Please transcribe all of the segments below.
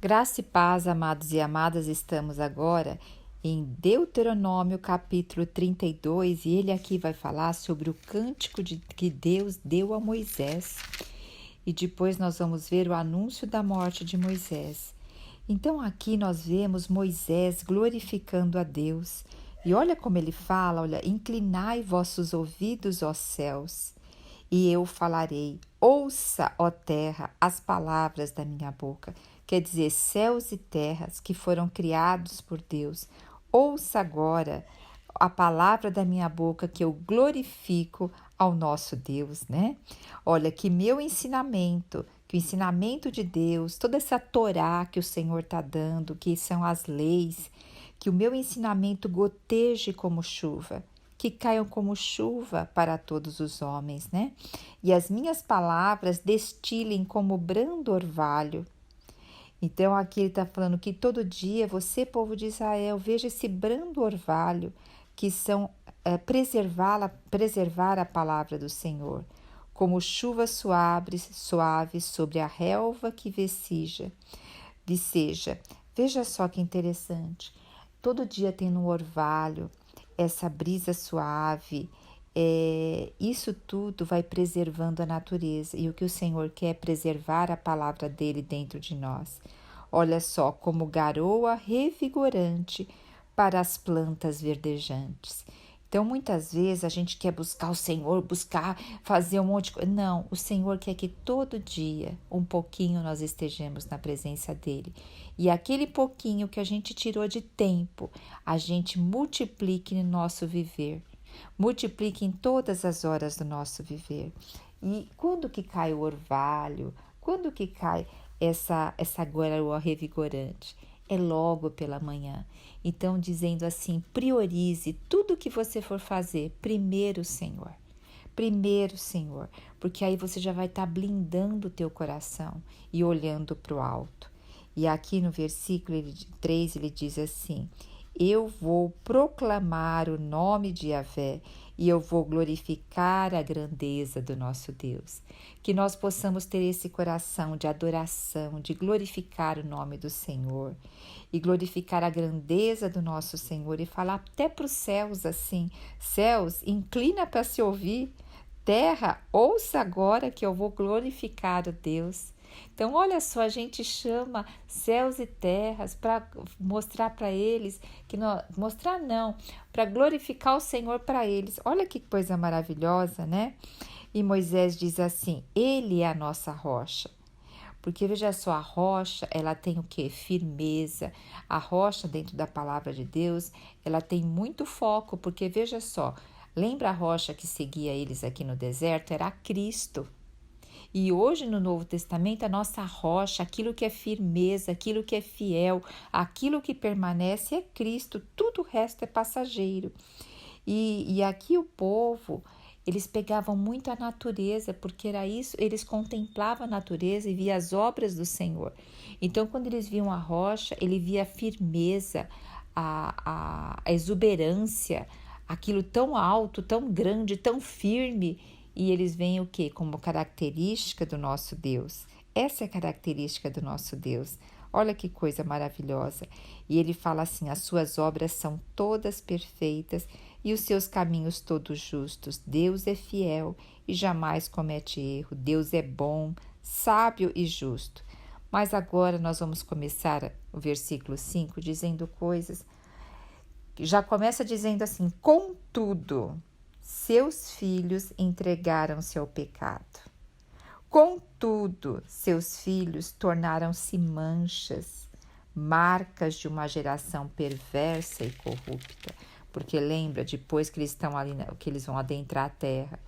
Graça e paz, amados e amadas, estamos agora em Deuteronômio capítulo 32 e ele aqui vai falar sobre o cântico que Deus deu a Moisés. E depois nós vamos ver o anúncio da morte de Moisés. Então aqui nós vemos Moisés glorificando a Deus. E olha como ele fala, olha, inclinai vossos ouvidos, ó céus, e eu falarei. Ouça, ó terra, as palavras da minha boca. Quer dizer, céus e terras que foram criados por Deus. Ouça agora a palavra da minha boca que eu glorifico ao nosso Deus, né? Olha, que meu ensinamento, que o ensinamento de Deus, toda essa Torá que o Senhor está dando, que são as leis, que o meu ensinamento goteje como chuva, que caiam como chuva para todos os homens, né? E as minhas palavras destilem como brando orvalho. Então aqui ele está falando que todo dia você, povo de Israel, veja esse brando orvalho, que são preservar a palavra do Senhor, como chuva suave sobre a relva que viceja. Veja só que interessante, todo dia tem no orvalho, essa brisa suave, isso tudo vai preservando a natureza, e o que o Senhor quer é preservar a palavra dele dentro de nós. Olha só, como garoa revigorante para as plantas verdejantes. Então, muitas vezes a gente quer buscar o Senhor, fazer um monte de coisa. Não, o Senhor quer que todo dia, um pouquinho, nós estejamos na presença dele. E aquele pouquinho que a gente tirou de tempo, a gente multiplique no nosso viver. Multiplique em todas as horas do nosso viver. E quando que cai o orvalho? Quando que cai essa garoa revigorante? É logo pela manhã. Então, dizendo assim, priorize tudo que você for fazer, primeiro, Senhor, porque aí você já vai estar blindando o teu coração e olhando para o alto. E aqui no versículo 3 ele diz assim: eu vou proclamar o nome de Yahvé e eu vou glorificar a grandeza do nosso Deus. Que nós possamos ter esse coração de adoração, de glorificar o nome do Senhor e glorificar a grandeza do nosso Senhor e falar até para os céus assim: céus, inclina para se ouvir, terra, ouça agora que eu vou glorificar o Deus. Então, olha só, a gente chama céus e terras para mostrar para eles, para glorificar o Senhor para eles. Olha que coisa maravilhosa, né? E Moisés diz assim: ele é a nossa rocha. Porque veja só, a rocha, ela tem o quê? Firmeza. A rocha, dentro da palavra de Deus, ela tem muito foco, porque veja só, lembra a rocha que seguia eles aqui no deserto? Era Cristo. E hoje no Novo Testamento, a nossa rocha, aquilo que é firmeza, aquilo que é fiel, aquilo que permanece é Cristo, tudo o resto é passageiro. E aqui o povo, eles pegavam muito a natureza, porque era isso, eles contemplavam a natureza e via as obras do Senhor. Então, quando eles viam a rocha, ele via a firmeza, a exuberância, aquilo tão alto, tão grande, tão firme. E eles veem o quê? Como característica do nosso Deus. Essa é a característica do nosso Deus. Olha que coisa maravilhosa. E ele fala assim: as suas obras são todas perfeitas e os seus caminhos todos justos. Deus é fiel e jamais comete erro. Deus é bom, sábio e justo. Mas agora nós vamos começar o versículo 5 dizendo coisas. Já começa dizendo assim: contudo, seus filhos entregaram-se ao pecado. Contudo, seus filhos tornaram-se manchas, marcas de uma geração perversa e corrupta. Porque lembra, depois que eles estão ali, que eles vão adentrar a terra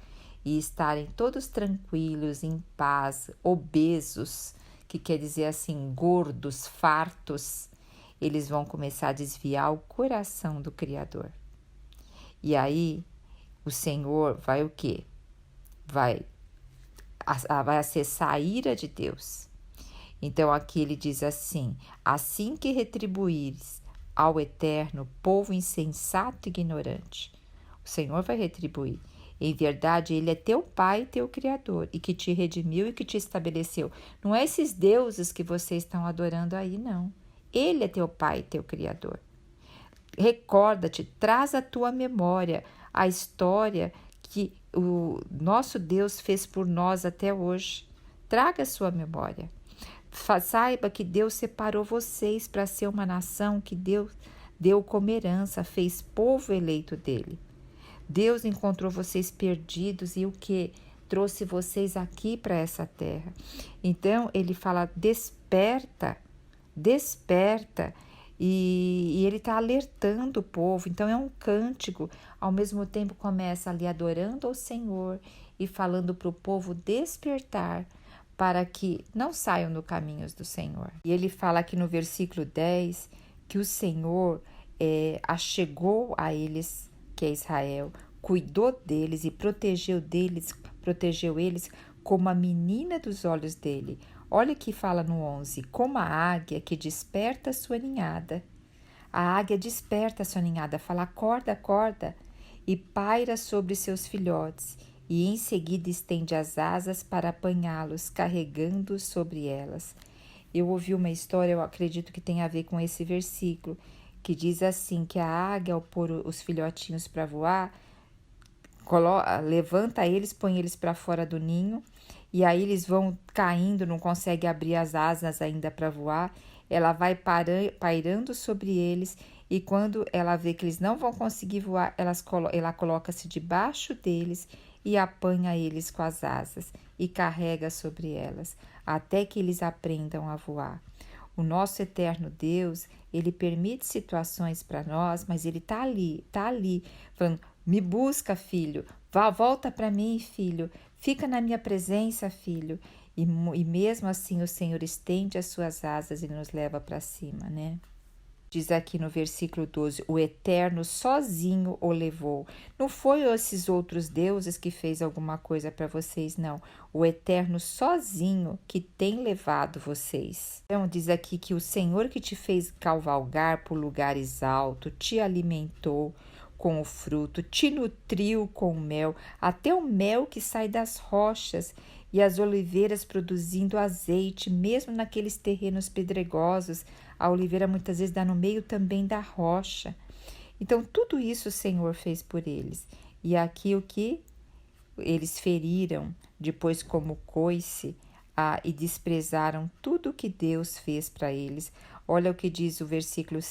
e estarem todos tranquilos, em paz, obesos, que quer dizer assim, gordos, fartos, eles vão começar a desviar o coração do Criador. E aí, o Senhor vai o quê? Vai acessar a ira de Deus. Então aqui ele diz assim: assim que retribuires ao Eterno, povo insensato e ignorante. O Senhor vai retribuir. Em verdade, Ele é teu Pai, teu Criador, e que te redimiu e que te estabeleceu. Não é esses deuses que vocês estão adorando aí, não. Ele é teu Pai, teu Criador. Recorda-te, traz à tua memória a história que o nosso Deus fez por nós até hoje. Traga a sua memória. Saiba que Deus separou vocês para ser uma nação que Deus deu como herança, fez povo eleito dele. Deus encontrou vocês perdidos e o que? Trouxe vocês aqui para essa terra. Então, ele fala, desperta, desperta. E ele está alertando o povo. Então, é um cântico. Ao mesmo tempo, começa ali adorando ao Senhor e falando para o povo despertar, para que não saiam do caminhos do Senhor. E ele fala aqui no versículo 10 que o Senhor achegou a eles, que é Israel, cuidou deles e protegeu eles como a menina dos olhos dele. Olha que fala no 11, como a águia que desperta a sua ninhada. A águia desperta a sua ninhada, fala acorda, acorda, e paira sobre seus filhotes, e em seguida estende as asas para apanhá-los, carregando-os sobre elas. Eu ouvi uma história, eu acredito que tem a ver com esse versículo, que diz assim, que a águia, ao pôr os filhotinhos para voar, levanta eles, põe eles para fora do ninho, e aí eles vão caindo, não consegue abrir as asas ainda para voar, ela vai pairando sobre eles, e quando ela vê que eles não vão conseguir voar, ela coloca-se debaixo deles e apanha eles com as asas e carrega sobre elas, até que eles aprendam a voar. O nosso eterno Deus, ele permite situações para nós, mas ele está ali, falando, me busca, filho, volta para mim, filho, fica na minha presença, filho. E mesmo assim o Senhor estende as suas asas e nos leva para cima, né? Diz aqui no versículo 12, o Eterno sozinho o levou. Não foi esses outros deuses que fez alguma coisa para vocês, não. O Eterno sozinho que tem levado vocês. Então diz aqui que o Senhor que te fez cavalgar por lugares altos, te alimentou com o fruto, te nutriu com o mel, até o mel que sai das rochas, e as oliveiras produzindo azeite, mesmo naqueles terrenos pedregosos. A oliveira muitas vezes dá no meio também da rocha. Então, tudo isso o Senhor fez por eles. E aqui o que eles feriram, depois como coice, e desprezaram tudo o que Deus fez para eles. Olha o que diz o versículo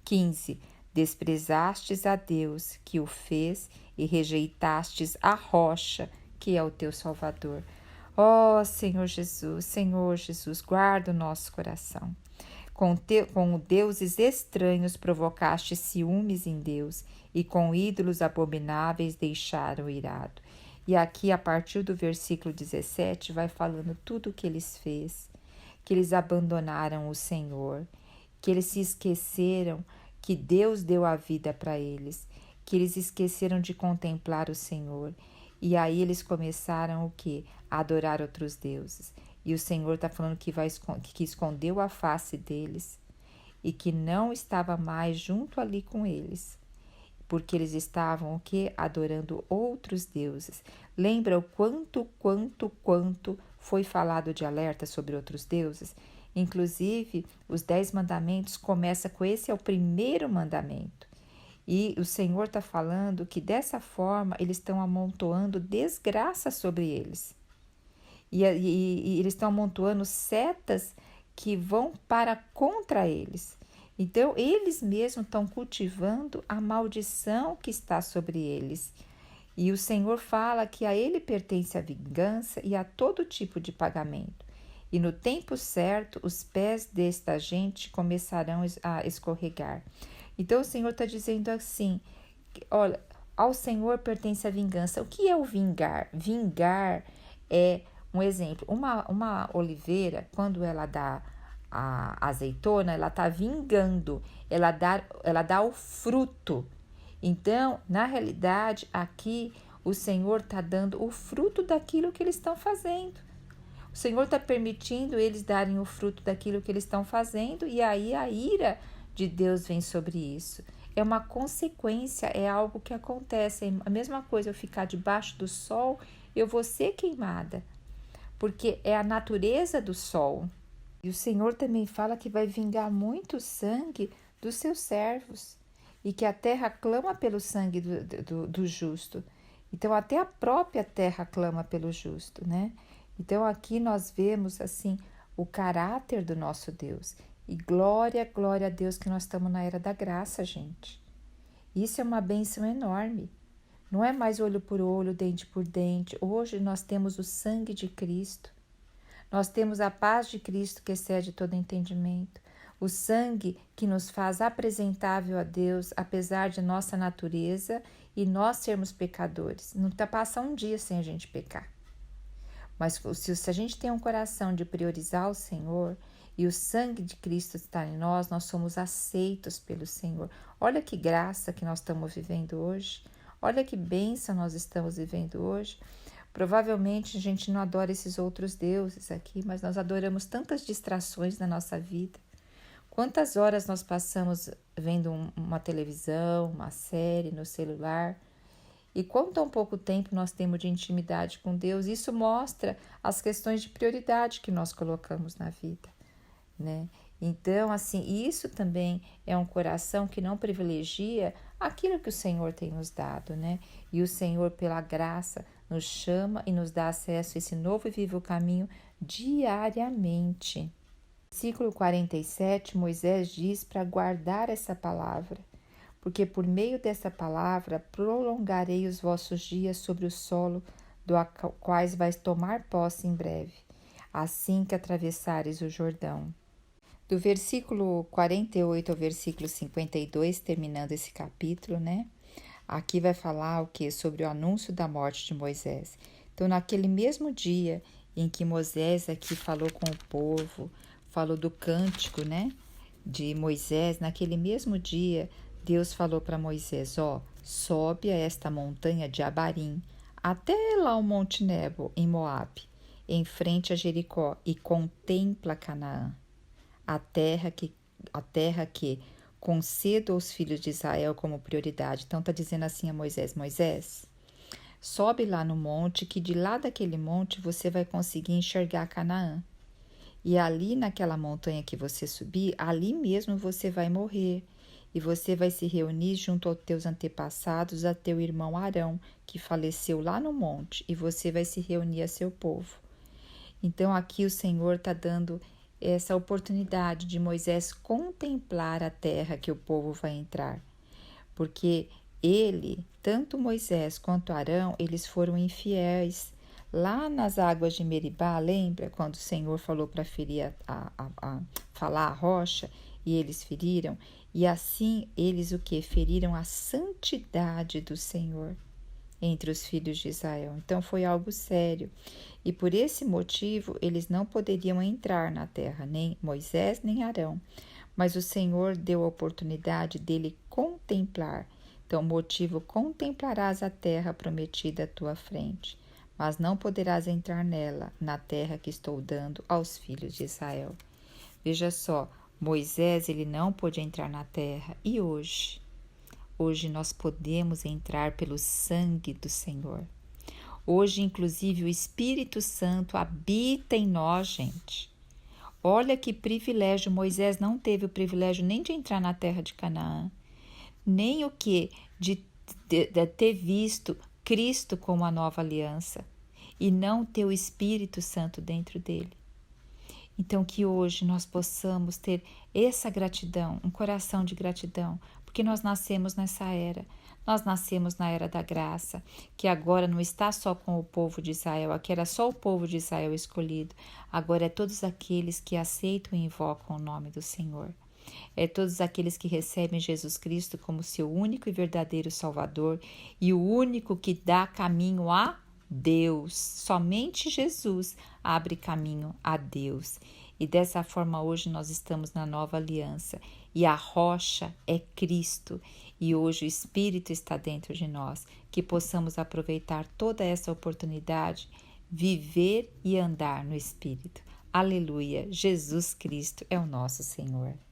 15. Desprezastes a Deus que o fez e rejeitastes a rocha que é o teu Salvador. Ó Senhor Jesus, guarda o nosso coração. Com deuses estranhos provocaste ciúmes em Deus, e com ídolos abomináveis deixaram o irado. E aqui, a partir do versículo 17, vai falando tudo o que eles fez, que eles abandonaram o Senhor, que eles se esqueceram que Deus deu a vida para eles, que eles esqueceram de contemplar o Senhor. E aí eles começaram o quê? A adorar outros deuses. E o Senhor está falando que escondeu a face deles e que não estava mais junto ali com eles, porque eles estavam o quê? Adorando outros deuses. Lembra o quanto foi falado de alerta sobre outros deuses? Inclusive, os 10 mandamentos começam com esse, é o primeiro mandamento. E o Senhor está falando que dessa forma eles estão amontoando desgraça sobre eles. E eles estão amontoando setas que vão para contra eles. Então, eles mesmos estão cultivando a maldição que está sobre eles. E o Senhor fala que a ele pertence a vingança e a todo tipo de pagamento. E no tempo certo, os pés desta gente começarão a escorregar. Então, o Senhor está dizendo assim, olha, ao Senhor pertence a vingança. O que é o vingar? Vingar é, um exemplo, uma oliveira, quando ela dá a azeitona, ela está vingando, ela dá o fruto. Então, na realidade, aqui o Senhor está dando o fruto daquilo que eles estão fazendo. O Senhor está permitindo eles darem o fruto daquilo que eles estão fazendo, e aí a ira de Deus vem sobre isso. é uma consequência, é algo que acontece. É a mesma coisa eu ficar debaixo do sol, eu vou ser queimada, porque é a natureza do sol. E o Senhor também fala que vai vingar muito sangue dos seus servos e que a terra clama pelo sangue do justo. Então, até a própria terra clama pelo justo, né? Então, aqui nós vemos, assim, o caráter do nosso Deus. E glória, glória a Deus que nós estamos na era da graça, gente. Isso é uma bênção enorme. Não é mais olho por olho, dente por dente. Hoje nós temos o sangue de Cristo. Nós temos a paz de Cristo que excede todo entendimento. O sangue que nos faz apresentável a Deus, apesar de nossa natureza e nós sermos pecadores. Não está passando um dia sem a gente pecar. Mas se a gente tem um coração de priorizar o Senhor e o sangue de Cristo está em nós, nós somos aceitos pelo Senhor. Olha que graça que nós estamos vivendo hoje. Olha que bênção nós estamos vivendo hoje. Provavelmente a gente não adora esses outros deuses aqui, mas nós adoramos tantas distrações na nossa vida. Quantas horas nós passamos vendo uma televisão, uma série no celular? E quão tão pouco tempo nós temos de intimidade com Deus? Isso mostra as questões de prioridade que nós colocamos na vida, né? Então, assim, isso também é um coração que não privilegia aquilo que o Senhor tem nos dado, né? E o Senhor, pela graça, nos chama e nos dá acesso a esse novo e vivo caminho diariamente. Versículo 47, Moisés diz para guardar essa palavra, porque por meio dessa palavra prolongarei os vossos dias sobre o solo do quais vais tomar posse em breve, assim que atravessares o Jordão. Do versículo 48 ao versículo 52, terminando esse capítulo, né? Aqui vai falar o que? Sobre o anúncio da morte de Moisés. Então, naquele mesmo dia em que Moisés aqui falou com o povo, falou do cântico, né? De Moisés, naquele mesmo dia, Deus falou para Moisés, sobe a esta montanha de Abarim, até lá o Monte Nebo, em Moabe, em frente a Jericó, e contempla Canaã, a terra que concedo aos filhos de Israel como prioridade. Então está dizendo assim a Moisés, Moisés, sobe lá no monte, que de lá daquele monte você vai conseguir enxergar Canaã. E ali naquela montanha que você subir, ali mesmo você vai morrer. E você vai se reunir junto aos teus antepassados, a teu irmão Arão, que faleceu lá no monte, e você vai se reunir a seu povo. Então aqui o Senhor está dando essa oportunidade de Moisés contemplar a terra que o povo vai entrar. Porque ele, tanto Moisés quanto Arão, eles foram infiéis. Lá nas águas de Meribá, lembra quando o Senhor falou para ferir falar a rocha e eles feriram? E assim eles o que? Feriram a santidade do Senhor entre os filhos de Israel. Então foi algo sério. E por esse motivo eles não poderiam entrar na terra, nem Moisés nem Arão. Mas o Senhor deu a oportunidade dele contemplar. Então, motivo: contemplarás a terra prometida à tua frente, mas não poderás entrar nela, na terra que estou dando aos filhos de Israel. Veja só, Moisés ele não pôde entrar na terra. E hoje? Hoje nós podemos entrar pelo sangue do Senhor. Hoje, inclusive, o Espírito Santo habita em nós, gente. Olha que privilégio. Moisés não teve o privilégio nem de entrar na terra de Canaã, nem o que? De ter visto Cristo como a nova aliança e não ter o Espírito Santo dentro dele. Então, que hoje nós possamos ter essa gratidão, um coração de gratidão, porque nós nascemos nessa era. Nós nascemos na era da graça, que agora não está só com o povo de Israel, aqui era só o povo de Israel escolhido, agora é todos aqueles que aceitam e invocam o nome do Senhor. É todos aqueles que recebem Jesus Cristo como seu único e verdadeiro Salvador e o único que dá caminho a Deus. Somente Jesus abre caminho a Deus. E dessa forma hoje nós estamos na nova aliança e a rocha é Cristo. E hoje o Espírito está dentro de nós, que possamos aproveitar toda essa oportunidade, viver e andar no Espírito. Aleluia! Jesus Cristo é o nosso Senhor.